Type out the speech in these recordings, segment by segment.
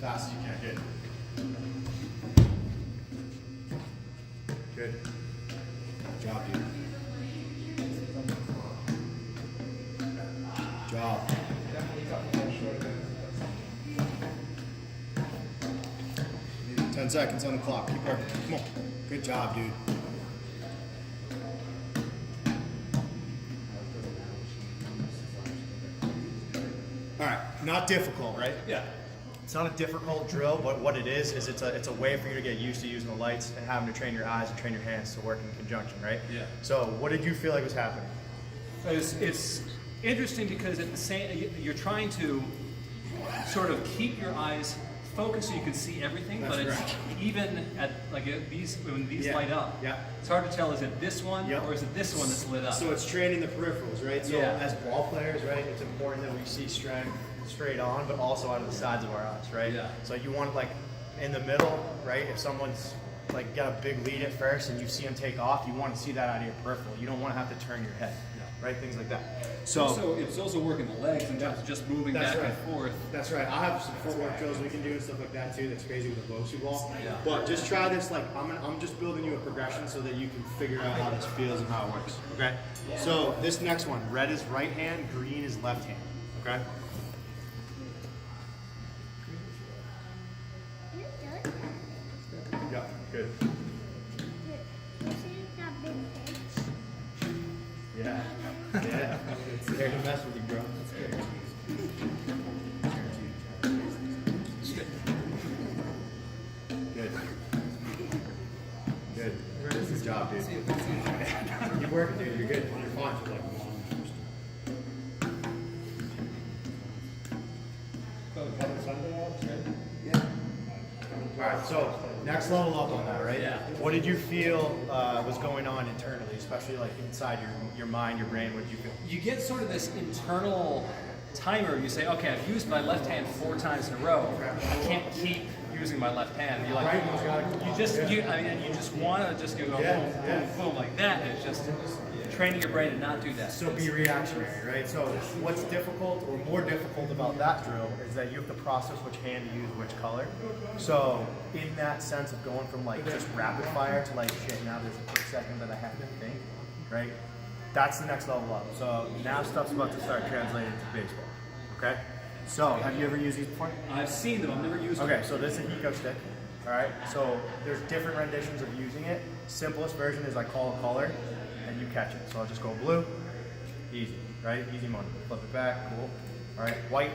Fast as you can. Good. Good job, dude. Good job. 10 seconds on the clock. Keep working. Come on. Good job, dude. All right. Not difficult, right? Yeah. It's not a difficult drill, but what it is it's a way for you to get used to using the lights and having to train your eyes and train your hands to work in conjunction, right? Yeah. So what did you feel like was happening? It's interesting because at the same, you're trying to sort of keep your eyes focused so you can see everything, That's but it's correct. even at like these when these Yeah. light up. Yeah. It's hard to tell, is it this one Yep. or is it this one that's lit up? So it's training the peripherals, right? So Yeah. as ball players, right, it's important that we see strength straight on, but also out of the sides of our eyes, right? Yeah. So you want like in the middle, right? If someone's like got a big lead at first and you see them take off, you want to see that out of your peripheral. You don't want to have to turn your head, right? Things like that. So it's also working the legs in terms of just moving back and forth. That's right. I have some footwork drills we can do and stuff like that too. That's crazy with a Bosu ball. Yeah. But just try this. Like I'm just building you a progression so that you can figure out how this feels and how it works. Okay. So this next one, red is right hand, green is left hand. Okay. Yeah. Good. Yeah. Yeah. It's there to mess with you, bro. That's good. Good. Good. Good job, dude. Keep working, dude. You're good. You're fine. Alright, so next level up on that, right? Yeah. What did you feel was going on internally, especially like inside your mind, your brain? What did you feel? You get sort of this internal timer. You say, okay, I've used my left hand 4 times in a row. I can't keep using my left hand. You're like, you just want to just go boom, boom, boom like that. And it's just training your brain to not do that. So be reactionary, right? So what's difficult or more difficult about that drill is that you have to process which hand to use which color. So in that sense of going from like just rapid fire to like shit, now there's a quick second that I have to think, right? That's the next level up. So now stuff's about to start translating to baseball, okay? So have you ever used these before? I've seen them, I've never used them. Okay, so this is a Hicks stick, all right? So there's different renditions of using it. Simplest version is I call a color and you catch it. So I'll just go blue, easy, right? Easy money. Flip it back, cool. All right, white,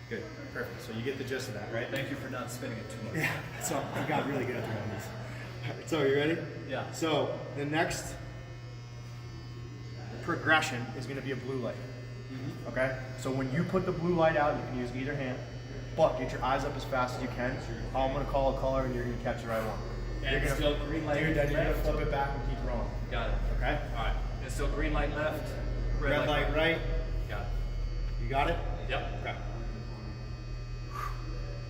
good, perfect. So you get the gist of that, right? Thany you for not spinning it too much. Yeah, so I got really good at throwing these. So you ready? Yeah. So the next progression is gonna be a blue light. Okay? So when you put the blue light out, you can use either hand, but get your eyes up as fast as you can. I'm gonna call a color and you're gonna catch the right one. And You're gonna, still green light dude, then you're gonna left. flip it back and keep rolling. Got it. Okay? Alright. And still green light left, Red light right. Got it. You got it? Yep. Okay.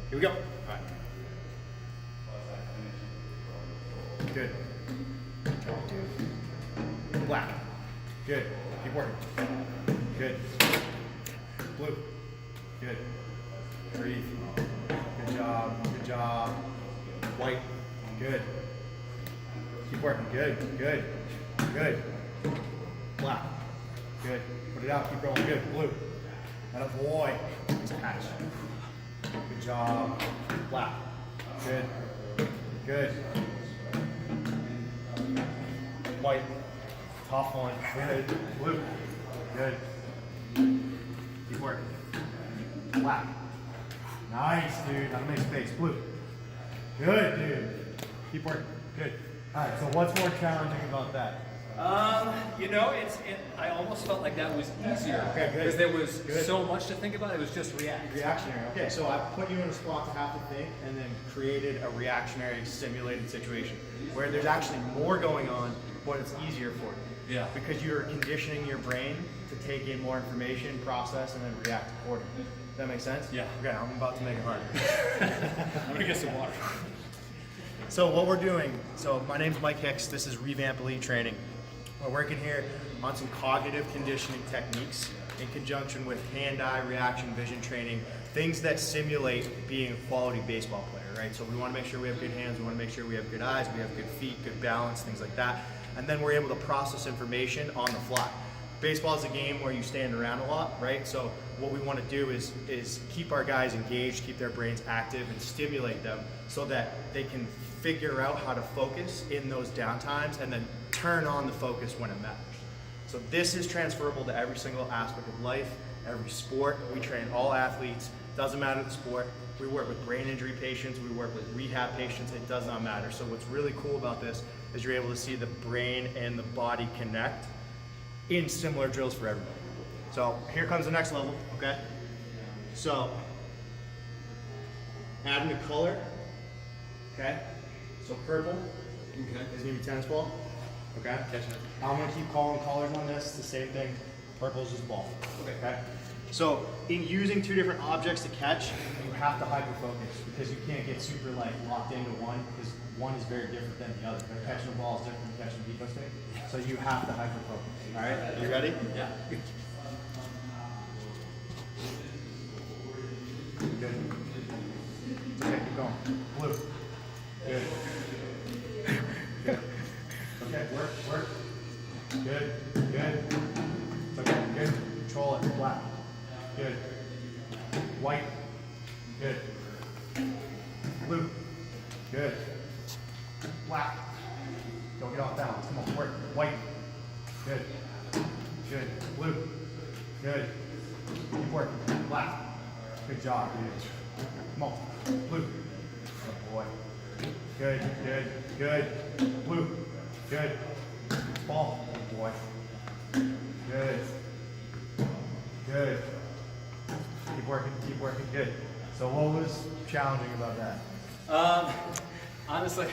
Here we go. Alright. Good. Black. Good. Keep working. Good. Blue. Good. Breathe. Good job. Good job. White. Good. Keep working. Good. Good. Good. Black. Good. Put it out. Keep rolling. Good. Blue. And a boy. Nice catch. Good job. Black. Good. Good. White. Tough one. Good. Blue. Good. Keep working. Black. Nice, dude. Now make space. Blue. Good, dude. Keep working. Good. All right. So what's more challenging about that? You know, I almost felt like that was easier. Okay, good. Because there was Good. so much to think about. It was just react. Reactionary. Okay, so I put you in a spot to have to think and then created a reactionary simulated situation where there's actually more going on, but it's easier for you. Yeah. Because you're conditioning your brain to take in more information, process, and then react accordingly. Does that make sense? Yeah. Okay, I'm about to make it harder. I'm gonna get some water. So what we're doing, so my name's Mike Hicks, this is R3VAMP Training. We're working here on some cognitive conditioning techniques in conjunction with hand-eye reaction vision training, things that simulate being a quality baseball player, right? So we want to make sure we have good hands, we want to make sure we have good eyes, we have good feet, good balance, things like that. And then we're able to process information on the fly. Baseball is a game where you stand around a lot, right? So what we want to do is keep our guys engaged, keep their brains active, and stimulate them so that they can figure out how to focus in those downtimes and then turn on the focus when it matters. So this is transferable to every single aspect of life, every sport. We train all athletes, doesn't matter the sport. We work with brain injury patients, we work with rehab patients, it does not matter. So what's really cool about this is you're able to see the brain and the body connect in similar drills for everybody. So here comes the next level, okay? So, adding a color, okay? So purple is gonna be tennis ball, okay? I'm gonna keep calling colors on this, the same thing. Purple's just ball, okay? So in using two different objects to catch, you have to hyper-focus because you can't get super like locked into one because one is very different than the other. Catching a ball is different from catching a defense stick. So you have to hyper-focus. All right, you ready? Yeah. Good. Okay, keep going. Blue. Good. Good. Okay, work. Good. It's okay, good. Control it. Black. Good. White. Good. Blue. Good. Black. Don't get off balance. Come on, work. White. Good. Blue. Good. Keep working. Black. Good job, dude. Come on. Blue. Good boy. Good. Blue. Good. Ball. Good boy. Good. Keep working. Good. So what was challenging about that? Honestly,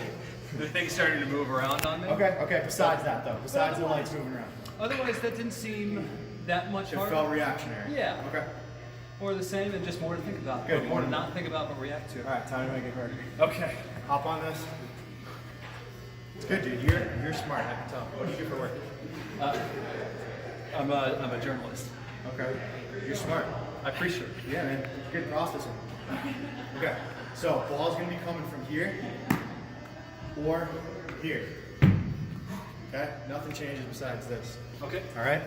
the thing's starting to move around on me. Okay. Besides that though, besides the lights moving around. Otherwise, that didn't seem that much It harder. felt reactionary. Yeah. Okay. Or the same and just more to think about. Good. More to not think about but react to. All right, time to make it harder. Okay. Hop on this. It's good, dude. You're smart. I can tell. What do you do for work? I'm a journalist. Okay. You're smart. I appreciate it. Yeah, man. Good processing. Okay. So ball's gonna be coming from here or here. Okay. Nothing changes besides this. Okay. All right.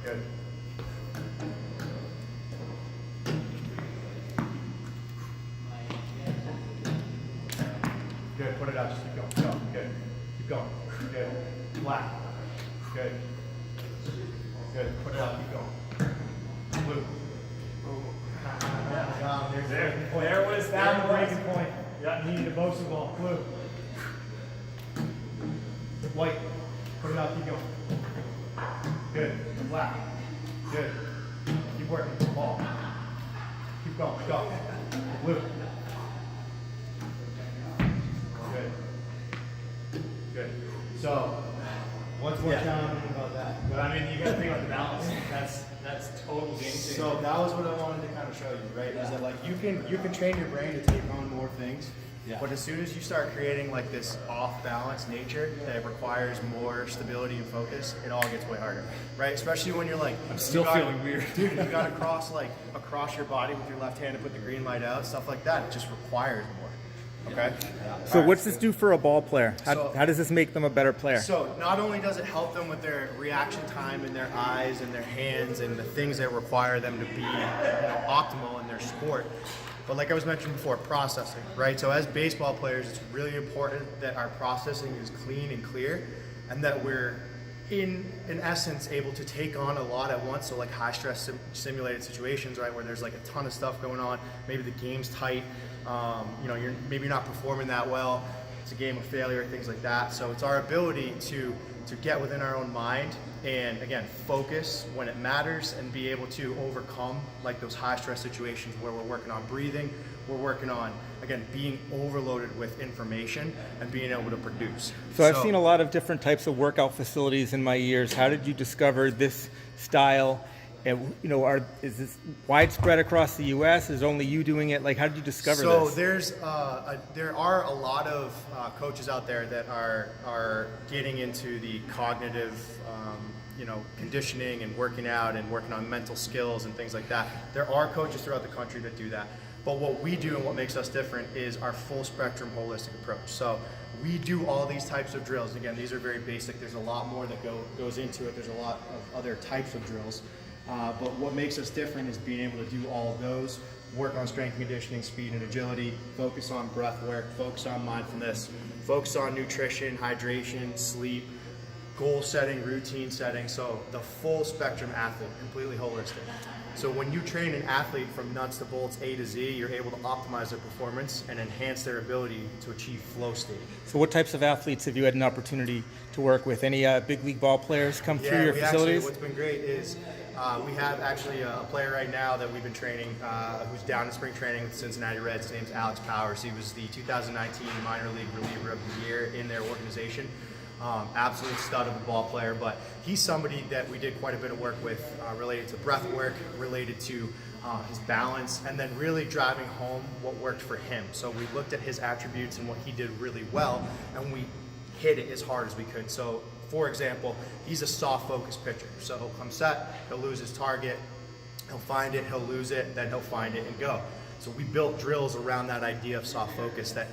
Good. Good. Put it out. Just keep going. Go. Good. Keep going. Good. Black. Good. Good. Put it out. Keep going. Blue. There was that breaking point. Yeah, needed a Bosa ball. Blue. White. Put it out. Keep going. Good. Black. Good. Keep working. Ball. Keep going. Go. Blue. Good. So, what's more challenging about that? But I mean, you got to think about the balance. That's total game changer. So that was what I wanted to kind of show you, right? Is that like you can train your brain to take on more things, but as soon as you start creating like this off-balance nature that requires more stability and focus, it all gets way harder, right? Especially when you're like, I'm still feeling weird, dude. You got to cross across your body with your left hand to put the green light out, stuff like that. It just requires more. Okay. So what's this do for a ball player? How does this make them a better player? So not only does it help them with their reaction time and their eyes and their hands and the things that require them to be optimal in their sport, but like I was mentioning before, processing, right? So as baseball players, it's really important that our processing is clean and clear and that we're in essence able to take on a lot at once. So like high stress simulated situations, right, where there's like a ton of stuff going on, maybe the game's tight, you're maybe not performing that well, it's a game of failure, things like that. So it's our ability to get within our own mind and again focus when it matters and be able to overcome like those high stress situations where we're working on breathing, we're working on again being overloaded with information and being able to produce. So I've seen a lot of different types of workout facilities in my years. How did you discover this style And, you know, is this widespread across the U.S.? Is only you doing it? Like, how did you discover this? So there are a lot of coaches out there that are getting into the cognitive, conditioning and working out and working on mental skills and things like that. There are coaches throughout the country that do that. But what we do and what makes us different is our full spectrum holistic approach. So we do all these types of drills. Again, these are very basic. There's a lot more that goes into it. There's a lot of other types of drills. But what makes us different is being able to do all of those, work on strength and conditioning, speed and agility, focus on breath work, focus on mindfulness, focus on nutrition, hydration, sleep, goal setting, routine setting. So the full spectrum athlete, completely holistic. So when you train an athlete from nuts to bolts, A to Z, you're able to optimize their performance and enhance their ability to achieve flow state. So what types of athletes have you had an opportunity to work with? Any big league ball players come through your facilities? What's been great is we have actually a player right now that we've been training who's down in spring training with Cincinnati Reds. His name's Alex Powers. He was the 2019 minor league reliever of the year in their organization. Absolute stud of a ball player, but he's somebody that we did quite a bit of work with related to breath work, related to his balance, and then really driving home what worked for him. So we looked at his attributes and what he did really well, and we hit it as hard as we could. So for example, he's a soft focus pitcher. So he'll come set, he'll lose his target, he'll find it, he'll lose it, then he'll find it and go. So we built drills around that idea of soft focus that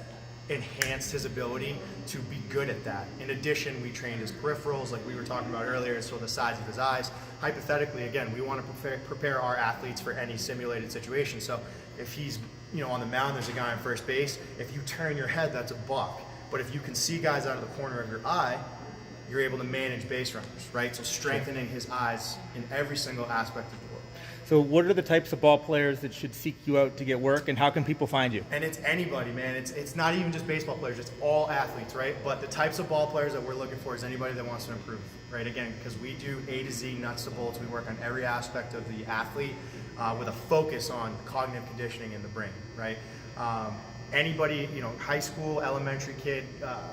enhanced his ability to be good at that. In addition, we trained his peripherals, like we were talking about earlier, so the size of his eyes. Hypothetically, again, we want to prepare our athletes for any simulated situation. So if he's on the mound, there's a guy on first base. If you turn your head, that's a balk. But if you can see guys out of the corner of your eye, you're able to manage base runners, right? So strengthening his eyes in every single aspect of the work. So what are the types of ball players that should seek you out to get work, and how can people find you? And it's anybody, man. It's not even just baseball players, it's all athletes, right? But the types of ball players that we're looking for is anybody that wants to improve, right? Again, because we do A to Z, nuts to bolts. We work on every aspect of the athlete with a focus on cognitive conditioning in the brain, right? Anybody, high school, elementary kid,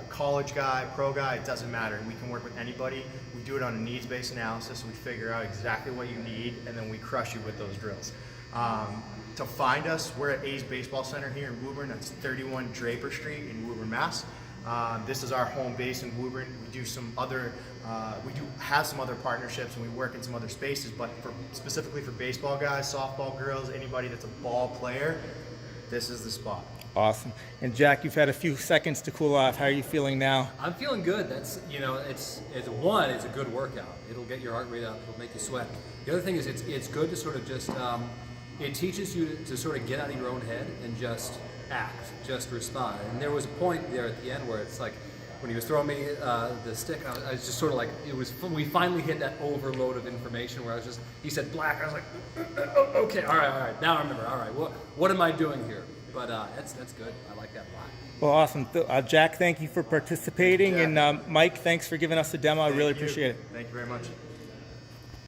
college guy, pro guy, it doesn't matter. We can work with anybody. We do it on a needs-based analysis. We figure out exactly what you need, and then we crush you with those drills. To find us, we're at A's Baseball Center here in Woburn. That's 31 Draper Street in Woburn, Mass. This is our home base in Woburn. We do have some other partnerships, and we work in some other spaces, but specifically for baseball guys, softball girls, anybody that's a ball player, this is the spot. Awesome. And Jack, you've had a few seconds to cool off. How are you feeling now? I'm feeling good. That's it's a good workout. It'll get your heart rate up. It'll make you sweat. The other thing is it's good to sort of just it teaches you to sort of get out of your own head and just act, just respond. And there was a point there at the end where it's like when he was throwing me the stick, I was just sort of like we finally hit that overload of information where he said black. I was like, okay, all right. Now I remember. All right, what am I doing here? But that's good. I like that a lot. Well, awesome. Jack, thank you for participating. Yeah. And Mike, thanks for giving us the demo. I really appreciate it. Thank you very much.